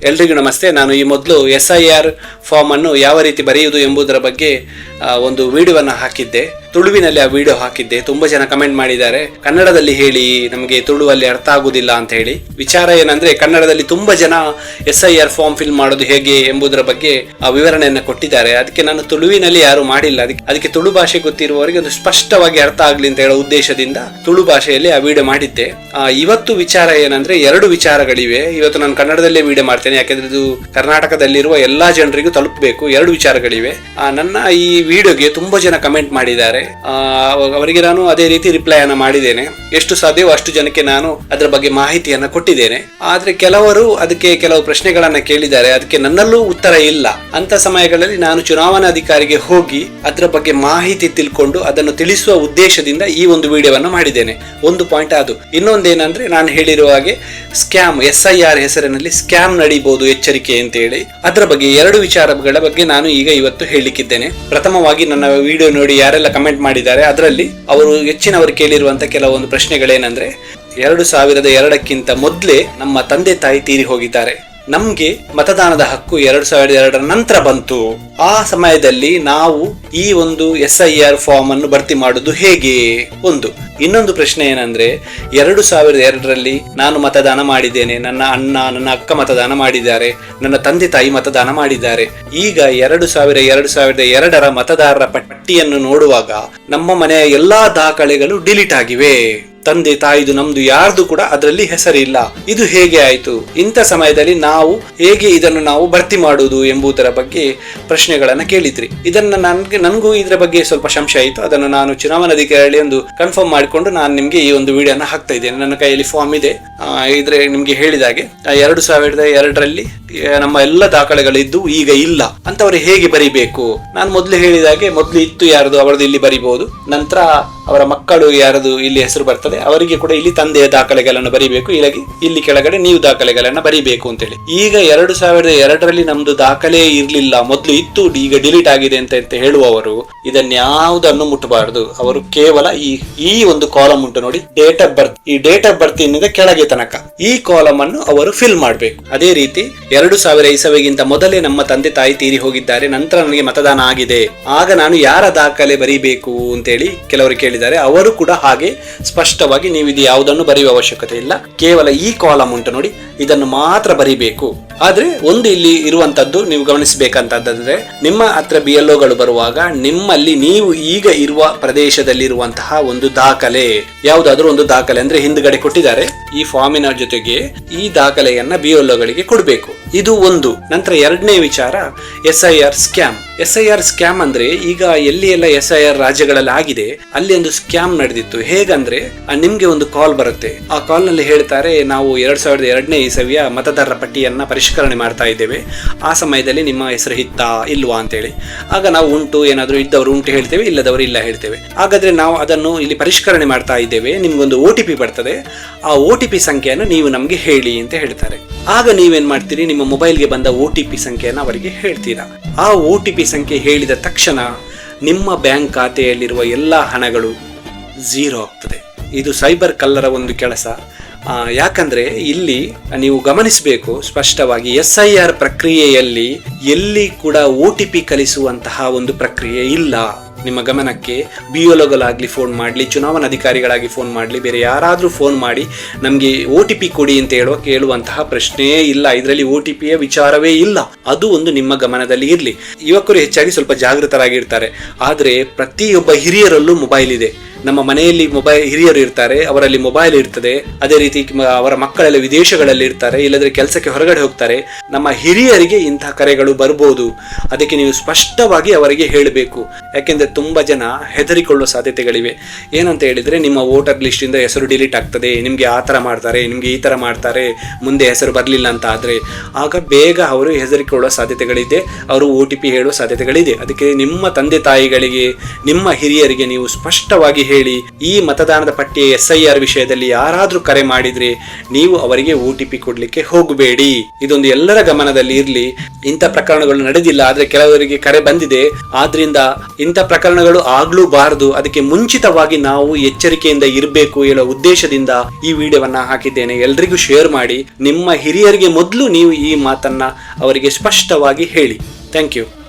ಎಲ್ರಿಗೂ ನಮಸ್ತೆ. ನಾನು ಈ ಮೊದಲು SIR ಫಾರ್ಮ್ ಅನ್ನು ಯಾವ ರೀತಿ ಬರೆಯುವುದು ಎಂಬುದರ ಬಗ್ಗೆ ಒಂದು ವಿಡಿಯೋವನ್ನು ಹಾಕಿದ್ದೆ. ತುಳುವಿನಲ್ಲಿ ಆ ವಿಡಿಯೋ ಹಾಕಿದ್ದೆ. ತುಂಬಾ ಜನ ಕಮೆಂಟ್ ಮಾಡಿದ್ದಾರೆ, ಕನ್ನಡದಲ್ಲಿ ಹೇಳಿ, ನಮಗೆ ತುಳುವಲ್ಲಿ ಅರ್ಥ ಆಗುದಿಲ್ಲ ಅಂತ ಹೇಳಿ. ವಿಚಾರ ಏನಂದ್ರೆ, ಕನ್ನಡದಲ್ಲಿ ತುಂಬಾ ಜನ SIR ಫಾರ್ಮ್ ಫಿಲ್ ಮಾಡೋದು ಹೇಗೆ ಎಂಬುದರ ಬಗ್ಗೆ ವಿವರಣೆಯನ್ನು ಕೊಟ್ಟಿದ್ದಾರೆ. ಅದಕ್ಕೆ ನಾನು ತುಳುವಿನಲ್ಲಿ ಯಾರು ಮಾಡಿಲ್ಲ. ಅದಕ್ಕೆ ತುಳು ಭಾಷೆ ಗೊತ್ತಿರುವವರಿಗೆ ಒಂದು ಸ್ಪಷ್ಟವಾಗಿ ಅರ್ಥ ಆಗ್ಲಿ ಅಂತ ಹೇಳೋ ಉದ್ದೇಶದಿಂದ ತುಳು ಭಾಷೆಯಲ್ಲಿ ಆ ವಿಡಿಯೋ ಮಾಡಿದ್ದೆ. ಇವತ್ತು ವಿಚಾರ ಏನಂದ್ರೆ, ಎರಡು ವಿಚಾರಗಳಿವೆ. ಇವತ್ತು ನಾನು ಕನ್ನಡದಲ್ಲೇ ವಿಡಿಯೋ ಮಾಡ್ತೇನೆ, ಯಾಕಂದ್ರೆ ಇದು ಕರ್ನಾಟಕದಲ್ಲಿರುವ ಎಲ್ಲಾ ಜನರಿಗೂ ತಲುಪಬೇಕು. ಎರಡು ವಿಚಾರಗಳಿವೆ. ನನ್ನ ಈ ವಿಡಿಯೋಗೆ ತುಂಬಾ ಜನ ಕಮೆಂಟ್ ಮಾಡಿದ್ದಾರೆ. ಅವರಿಗೆ ನಾನು ಅದೇ ರೀತಿ ರಿಪ್ಲೈ ಅನ್ನ ಮಾಡಿದ್ದೇನೆ. ಎಷ್ಟು ಸಾಧ್ಯವೋ ಅಷ್ಟು ಜನಕ್ಕೆ ನಾನು ಅದರ ಬಗ್ಗೆ ಮಾಹಿತಿಯನ್ನ ಕೊಟ್ಟಿದ್ದೇನೆ. ಆದ್ರೆ ಕೆಲವರು ಅದಕ್ಕೆ ಕೆಲವು ಪ್ರಶ್ನೆಗಳನ್ನ ಕೇಳಿದ್ದಾರೆ, ಅದಕ್ಕೆ ನನ್ನಲ್ಲೂ ಉತ್ತರ ಇಲ್ಲ. ಅಂತ ಸಮಯಗಳಲ್ಲಿ ನಾನು ಚುನಾವಣಾಧಿಕಾರಿಗೆ ಹೋಗಿ ಅದರ ಬಗ್ಗೆ ಮಾಹಿತಿ ತಿಳ್ಕೊಂಡು ಅದನ್ನು ತಿಳಿಸುವ ಉದ್ದೇಶದಿಂದ ಈ ಒಂದು ವಿಡಿಯೋವನ್ನು ಮಾಡಿದ್ದೇನೆ. ಒಂದು ಪಾಯಿಂಟ್ ಅದು. ಇನ್ನೊಂದೇನಂದ್ರೆ, ನಾನು ಹೇಳಿರುವ ಹಾಗೆ ಸ್ಕ್ಯಾಮ್, SIR ಹೆಸರಿನಲ್ಲಿ ಸ್ಕ್ಯಾಮ್ ನಡೀಬಹುದು, ಎಚ್ಚರಿಕೆ ಅಂತ ಹೇಳಿ. ಅದರ ಬಗ್ಗೆ ಎರಡು ವಿಚಾರಗಳ ಬಗ್ಗೆ ನಾನು ಈಗ ಇವತ್ತು ಹೇಳಲಿಕ್ಕಿದ್ದೇನೆ. ಪ್ರಥಮವಾಗಿ ನನ್ನ ವಿಡಿಯೋ ನೋಡಿ ಯಾರೆಲ್ಲ ಕಮೆಂಟ್ ಮಾಡಿದ್ದಾರೆ ಅದರಲ್ಲಿ ಅವರು ಹೆಚ್ಚಿನವರು ಕೇಳಿರುವಂತ ಕೆಲವೊಂದು ಪ್ರಶ್ನೆಗಳೇನಂದ್ರೆ, 2002ಕ್ಕಿಂತ ಮೊದಲೇ ನಮ್ಮ ತಂದೆ ತಾಯಿ ತೀರಿ ಹೋಗಿದ್ದಾರೆ. ನಮ್ಗೆ ಮತದಾನದ ಹಕ್ಕು 2002ರ ನಂತರ ಬಂತು. ಆ ಸಮಯದಲ್ಲಿ ನಾವು ಈ ಒಂದು SIR ಫಾರ್ಮ್ ಅನ್ನು ಭರ್ತಿ ಮಾಡುದು ಹೇಗೆ? ಒಂದು. ಇನ್ನೊಂದು ಪ್ರಶ್ನೆ ಏನಂದ್ರೆ, 2002ರಲ್ಲಿ ನಾನು ಮತದಾನ ಮಾಡಿದ್ದೇನೆ, ನನ್ನ ಅಣ್ಣ ನನ್ನ ಅಕ್ಕ ಮತದಾನ ಮಾಡಿದ್ದಾರೆ, ನನ್ನ ತಂದೆ ತಾಯಿ ಮತದಾನ ಮಾಡಿದ್ದಾರೆ. ಈಗ 2002ರ ಮತದಾರರ ಪಟ್ಟಿಯನ್ನು ನೋಡುವಾಗ ನಮ್ಮ ಮನೆಯ ಎಲ್ಲಾ ದಾಖಲೆಗಳು ಡಿಲೀಟ್ ಆಗಿವೆ. ತಂದೆ ತಾಯಿದು ನಮ್ದು ಯಾರ್ದು ಕೂಡ ಅದರಲ್ಲಿ ಹೆಸರಿಲ್ಲ. ಇದು ಹೇಗೆ ಆಯ್ತು? ಇಂಥ ಸಮಯದಲ್ಲಿ ನಾವು ಹೇಗೆ ಇದನ್ನು ನಾವು ಭರ್ತಿ ಮಾಡುವುದು ಎಂಬುದರ ಬಗ್ಗೆ ಪ್ರಶ್ನೆಗಳನ್ನ ಕೇಳಿದ್ರಿ. ಇದನ್ನ ನನಗೂ ಇದರ ಬಗ್ಗೆ ಸ್ವಲ್ಪ ಸಂಶಯ ಆಯಿತು. ಅದನ್ನು ನಾನು ಚುನಾವಣಾಧಿಕಾರಿ ಒಂದು ಕನ್ಫರ್ಮ್ ಮಾಡಿಕೊಂಡು ನಾನು ನಿಮ್ಗೆ ಈ ಒಂದು ವಿಡಿಯೋನ ಹಾಕ್ತಾ ಇದ್ದೇನೆ. ನನ್ನ ಕೈಯಲ್ಲಿ ಫಾರ್ಮ್ ಇದೆ. ಇದ್ರೆ ನಿಮ್ಗೆ ಹೇಳಿದಾಗೆ 2002ರಲ್ಲಿ ನಮ್ಮ ಎಲ್ಲ ದಾಖಲೆಗಳಿದ್ದು ಈಗ ಇಲ್ಲ ಅಂತವ್ರು ಹೇಗೆ ಬರಿಬೇಕು? ನಾನು ಮೊದಲು ಹೇಳಿದಾಗೆ, ಮೊದಲು ಇತ್ತು ಯಾರದು ಅವರದ್ದು ಇಲ್ಲಿ ಬರಿಬಹುದು, ನಂತರ ಅವರ ಮಕ್ಕಳು ಯಾರದು ಇಲ್ಲಿ ಹೆಸರು ಬರ್ತದೆ ಅವರಿಗೆ ಕೂಡ ಇಲ್ಲಿ ತಂದೆಯ ದಾಖಲೆಗಳನ್ನು ಬರಿಬೇಕು, ಇಲ್ಲಿ ಕೆಳಗಡೆ ನೀವು ದಾಖಲೆಗಳನ್ನ ಬರಿಬೇಕು ಅಂತೇಳಿ. ಈಗ 2002ರಲ್ಲಿ ನಮ್ದು ದಾಖಲೆ ಇರ್ಲಿಲ್ಲ, ಮೊದಲು ಇತ್ತು, ಈಗ ಡಿಲೀಟ್ ಆಗಿದೆ ಅಂತ ಹೇಳುವವರು ಇದನ್ಯಾವುದನ್ನು ಮುಟ್ಟಬಾರದು. ಅವರು ಕೇವಲ ಈ ಒಂದು ಕಾಲಮ್ ಉಂಟು ನೋಡಿ, ಡೇಟ್ ಆಫ್ ಬರ್ತ್. ಈ ಡೇಟ್ ಆಫ್ ಬರ್ತ್ ಇಂದ ಕೆಳಗೆ ತನಕ ಈ ಕಾಲಮ್ ಅನ್ನು ಅವರು ಫಿಲ್ ಮಾಡಬೇಕು. ಅದೇ ರೀತಿ 2000 ಇಸವಿಗಿಂತ ಮೊದಲೇ ನಮ್ಮ ತಂದೆ ತಾಯಿ ತೀರಿ ಹೋಗಿದ್ದಾರೆ, ನಂತರ ನನಗೆ ಮತದಾನ ಆಗಿದೆ, ಆಗ ನಾನು ಯಾರ ದಾಖಲೆ ಬರಿಬೇಕು ಅಂತೇಳಿ ಕೆಲವರು ಕೇಳಿದ್ದಾರೆ. ಅವರು ಕೂಡ ಹಾಗೆ ಸ್ಪಷ್ಟವಾಗಿ ನೀವು ಇದು ಯಾವುದನ್ನು ಬರೆಯುವ ಅವಶ್ಯಕತೆ ಇಲ್ಲ, ಕೇವಲ ಈ ಕಾಲಮ್ ಉಂಟು ನೋಡಿ, ಇದನ್ನು ಮಾತ್ರ ಬರಿಬೇಕು. ಆದ್ರೆ ಒಂದು ಇಲ್ಲಿ ಇರುವಂತದ್ದು ನೀವು ಗಮನಿಸಬೇಕಂತಂದ್ರೆ, ನಿಮ್ಮ ಹತ್ರ BLOಗಳು ಬರುವಾಗ ನಿಮ್ಮಲ್ಲಿ ನೀವು ಈಗ ಇರುವ ಪ್ರದೇಶದಲ್ಲಿರುವಂತಹ ಒಂದು ದಾಖಲೆ, ಯಾವುದಾದ್ರೂ ಒಂದು ದಾಖಲೆ ಅಂದ್ರೆ ಹಿಂದ್ಗಡೆ ಕೊಟ್ಟಿದ್ದಾರೆ ಈ ಫಾರ್ಮಿನ ಜೊತೆಗೆ, ಈ ದಾಖಲೆಯನ್ನ BLOಗಳಿಗೆ ಕೊಡಬೇಕು. ಇದು ಒಂದು. ನಂತರ ಎರಡನೇ ವಿಚಾರ, SIR ಸ್ಕ್ಯಾಮ್. SIR ಸ್ಕ್ಯಾಮ್ ಅಂದ್ರೆ, ಈಗ ಎಲ್ಲಿ ಎಲ್ಲ SIR ರಾಜ್ಯಗಳಲ್ಲಿ ಆಗಿದೆ ಅಲ್ಲಿ ಒಂದು ಸ್ಕ್ಯಾಮ್ ನಡೆದಿತ್ತು. ಹೇಗಂದ್ರೆ, ನಿಮ್ಗೆ ಒಂದು ಕಾಲ್ ಬರುತ್ತೆ. ಆ ಕಾಲ್ ನಲ್ಲಿ ಹೇಳ್ತಾರೆ, ನಾವು 2002ನೇ ಇಸವಿಯ ಮತದಾರರ ಪಟ್ಟಿಯನ್ನ ಪರಿಷ್ಕರಣೆ ಮಾಡ್ತಾ ಇದ್ದೇವೆ, ಆ ಸಮಯದಲ್ಲಿ ನಿಮ್ಮ ಹೆಸರು ಇತ್ತಾ ಇಲ್ವಾ ಅಂತೇಳಿ. ಆಗ ನಾವು ಉಂಟು, ಏನಾದ್ರು ಇದ್ದವರು ಉಂಟು ಹೇಳ್ತೇವೆ, ಇಲ್ಲದವರು ಇಲ್ಲ ಹೇಳ್ತೇವೆ. ಹಾಗಾದ್ರೆ ನಾವು ಅದನ್ನು ಇಲ್ಲಿ ಪರಿಷ್ಕರಣೆ ಮಾಡ್ತಾ ಇದ್ದೇವೆ, ನಿಮ್ಗೊಂದು OTP ಬರ್ತದೆ, ಆ OTP ಸಂಖ್ಯೆಯನ್ನು ನೀವು ನಮ್ಗೆ ಹೇಳಿ ಅಂತ ಹೇಳ್ತಾರೆ. ಆಗ ನೀವೇನ್ ಮಾಡ್ತೀರಿ, ನಿಮ್ಮ ಮೊಬೈಲ್ಗೆ ಬಂದ OTP ಸಂಖ್ಯೆಯನ್ನು ಅವರಿಗೆ ಹೇಳ್ತೀರಾ. ಆ OTP ಸಂಖ್ಯೆ ಹೇಳಿದ ತಕ್ಷಣ ನಿಮ್ಮ ಬ್ಯಾಂಕ್ ಖಾತೆಯಲ್ಲಿರುವ ಎಲ್ಲಾ ಹಣಗಳು ಝೀರೋ ಆಗ್ತದೆ. ಇದು ಸೈಬರ್ ಕಳ್ಳರ ಒಂದು ಕೆಲಸ. ಯಾಕಂದ್ರೆ ಇಲ್ಲಿ ನೀವು ಗಮನಿಸಬೇಕು ಸ್ಪಷ್ಟವಾಗಿ, SIR ಪ್ರಕ್ರಿಯೆಯಲ್ಲಿ ಎಲ್ಲಿ ಕೂಡ OTP ಕಲಿಸುವಂತಹ ಒಂದು ಪ್ರಕ್ರಿಯೆ ಇಲ್ಲ. ನಿಮ್ಮ ಗಮನಕ್ಕೆ BLOಗಳಾಗ್ಲಿ ಫೋನ್ ಮಾಡಲಿ, ಚುನಾವಣಾಧಿಕಾರಿಗಳಾಗಿ ಫೋನ್ ಮಾಡಲಿ, ಬೇರೆ ಯಾರಾದ್ರೂ ಫೋನ್ ಮಾಡಿ ನಮ್ಗೆ OTP ಕೊಡಿ ಅಂತ ಕೇಳುವಂತಹ ಪ್ರಶ್ನೆಯೇ ಇಲ್ಲ. ಇದರಲ್ಲಿ OTPಯ ವಿಚಾರವೇ ಇಲ್ಲ. ಅದು ಒಂದು ನಿಮ್ಮ ಗಮನದಲ್ಲಿ ಇರ್ಲಿ. ಯುವಕರು ಹೆಚ್ಚಾಗಿ ಸ್ವಲ್ಪ ಜಾಗೃತರಾಗಿರ್ತಾರೆ, ಆದ್ರೆ ಪ್ರತಿಯೊಬ್ಬ ಹಿರಿಯರಲ್ಲೂ ಮೊಬೈಲ್ ಇದೆ. ನಮ್ಮ ಮನೆಯಲ್ಲಿ ಹಿರಿಯರು ಇರ್ತಾರೆ, ಅವರಲ್ಲಿ ಮೊಬೈಲ್ ಇರ್ತದೆ. ಅದೇ ರೀತಿ ಅವರ ಮಕ್ಕಳೆಲ್ಲ ವಿದೇಶಗಳಲ್ಲಿ ಇರ್ತಾರೆ, ಇಲ್ಲದ್ರೆ ಕೆಲಸಕ್ಕೆ ಹೊರಗಡೆ ಹೋಗ್ತಾರೆ. ನಮ್ಮ ಹಿರಿಯರಿಗೆ ಇಂತಹ ಕರೆಗಳು ಬರ್ಬೋದು. ಅದಕ್ಕೆ ನೀವು ಸ್ಪಷ್ಟವಾಗಿ ಅವರಿಗೆ ಹೇಳಬೇಕು. ಯಾಕೆಂದ್ರೆ ತುಂಬಾ ಜನ ಹೆದರಿಕೊಳ್ಳುವ ಸಾಧ್ಯತೆಗಳಿವೆ. ಏನಂತ ಹೇಳಿದ್ರೆ, ನಿಮ್ಮ ವೋಟರ್ ಲಿಸ್ಟ್ ಇಂದ ಹೆಸರು ಡಿಲೀಟ್ ಆಗ್ತದೆ, ನಿಮ್ಗೆ ಆ ತರ ಮಾಡ್ತಾರೆ, ನಿಮ್ಗೆ ಈ ತರ ಮಾಡ್ತಾರೆ, ಮುಂದೆ ಹೆಸರು ಬರ್ಲಿಲ್ಲ ಅಂತ ಆದ್ರೆ ಆಗ ಬೇಗ ಅವರು ಹೆದರಿಕೊಳ್ಳುವ ಸಾಧ್ಯತೆಗಳಿದೆ, ಅವರು OTP ಹೇಳುವ ಸಾಧ್ಯತೆಗಳಿದೆ. ಅದಕ್ಕೆ ನಿಮ್ಮ ತಂದೆ ತಾಯಿಗಳಿಗೆ, ನಿಮ್ಮ ಹಿರಿಯರಿಗೆ ನೀವು ಸ್ಪಷ್ಟವಾಗಿ ಹೇಳಿ, ಈ ಮತದಾನದ ಪಟ್ಟಿಯ SIR ವಿಷಯದಲ್ಲಿ ಯಾರಾದ್ರೂ ಕರೆ ಮಾಡಿದ್ರೆ ನೀವು ಅವರಿಗೆ OTP ಕೊಡ್ಲಿಕ್ಕೆ ಹೋಗಬೇಡಿ. ಇದೊಂದು ಎಲ್ಲರ ಗಮನದಲ್ಲಿ ಇರ್ಲಿ. ಇಂಥ ಪ್ರಕರಣಗಳು ನಡೆದಿಲ್ಲ, ಆದ್ರೆ ಕೆಲವರಿಗೆ ಕರೆ ಬಂದಿದೆ, ಆದ್ರಿಂದ ಇಂಥ ಪ್ರಕರಣಗಳು ಆಗ್ಲೂಬಾರದು, ಅದಕ್ಕೆ ಮುಂಚಿತವಾಗಿ ನಾವು ಎಚ್ಚರಿಕೆಯಿಂದ ಇರಬೇಕು ಹೇಳೋ ಉದ್ದೇಶದಿಂದ ಈ ವಿಡಿಯೋವನ್ನ ಹಾಕಿದ್ದೇನೆ. ಎಲ್ರಿಗೂ ಶೇರ್ ಮಾಡಿ. ನಿಮ್ಮ ಹಿರಿಯರಿಗೆ ಮೊದಲು ನೀವು ಈ ಮಾತನ್ನ ಅವರಿಗೆ ಸ್ಪಷ್ಟವಾಗಿ ಹೇಳಿ. Thank you.